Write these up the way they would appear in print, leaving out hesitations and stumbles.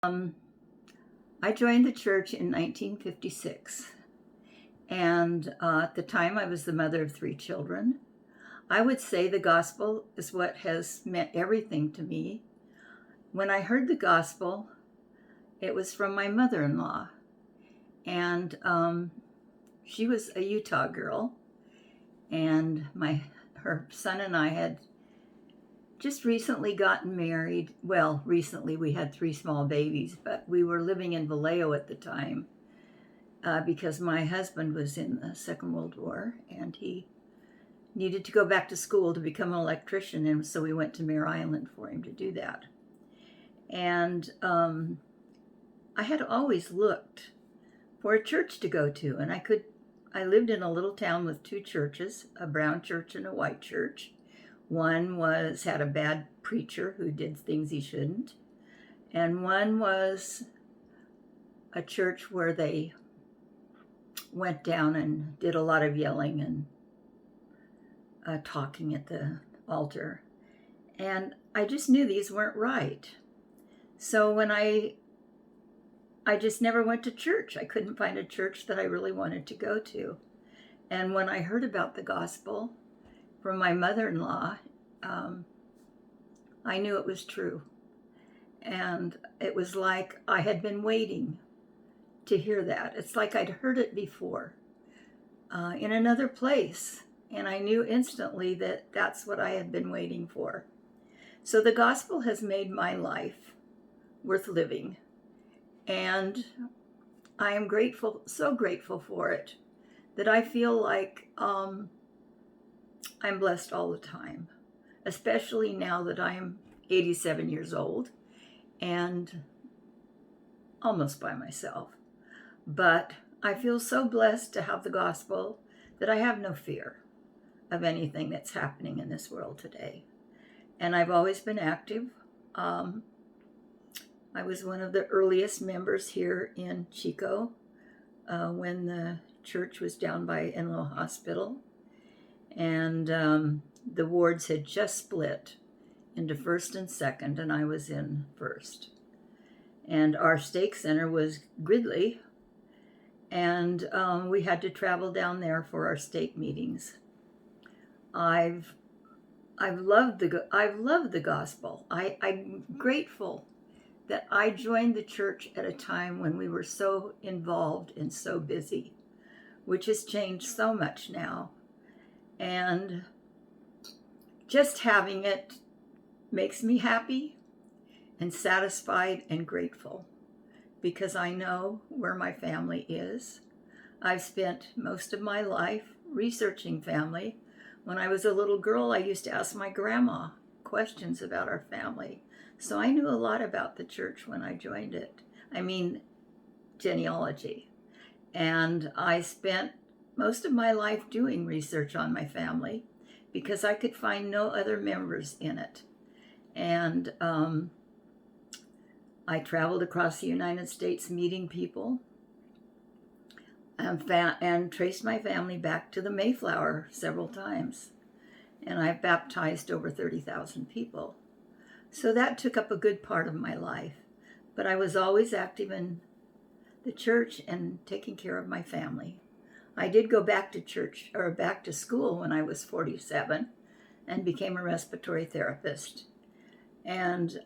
Um, I joined the church in 1956, and at the time I was the mother of 3 children. I would say the gospel is what has meant everything to me. When I heard the gospel, it was from my mother-in-law, and she was a Utah girl, and her son and I had just recently gotten married. Well, recently we had 3 small babies, but we were living in Vallejo at the time because my husband was in the Second World War and he needed to go back to school to become an electrician, and so we went to Mare Island for him to do that. And I had always looked for a church to go to, and I lived in a little town with 2 churches, a brown church and a white church. One had a bad preacher who did things he shouldn't, and one was a church where they went down and did a lot of yelling and talking at the altar. And I just knew these weren't right. So when I just never went to church. I couldn't find a church that I really wanted to go to. And when I heard about the gospel from my mother-in-law, I knew it was true. And it was like I had been waiting to hear that. It's like I'd heard it before in another place. And I knew instantly that that's what I had been waiting for. So the gospel has made my life worth living. And I am grateful, so grateful for it, that I feel like I'm blessed all the time, especially now that I'm 87 years old and almost by myself. But I feel so blessed to have the gospel that I have no fear of anything that's happening in this world today. And I've always been active. I was one of the earliest members here in Chico when the church was down by Enloe Hospital. And the wards had just split into first and second, and I was in first. And our stake center was Gridley, and we had to travel down there for our stake meetings. I've loved the gospel. I'm grateful that I joined the church at a time when we were so involved and so busy, which has changed so much now. And just having it makes me happy and satisfied and grateful because I know where my family is. I've spent most of my life researching family. When I was a little girl, I used to ask my grandma questions about our family. So I knew a lot about the church when I joined it. I mean, genealogy. And I spent most of my life doing research on my family because I could find no other members in it. And I traveled across the United States meeting people and traced my family back to the Mayflower several times. And I've baptized over 30,000 people. So that took up a good part of my life. But I was always active in the church and taking care of my family. I did go back to school when I was 47 and became a respiratory therapist. And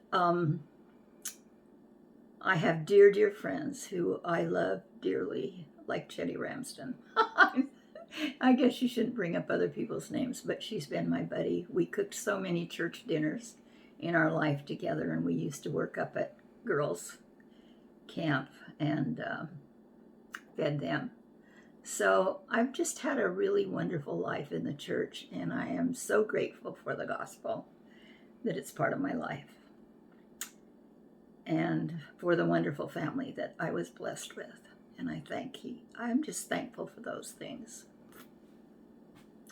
I have dear, dear friends who I love dearly, like Chetty Ramsden. I guess you shouldn't bring up other people's names, but she's been my buddy. We cooked so many church dinners in our life together, and we used to work up at girls' camp and fed them. So I've just had a really wonderful life in the church, and I am so grateful for the gospel that it's part of my life and for the wonderful family that I was blessed with. And I'm just thankful for those things.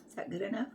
Is that good enough?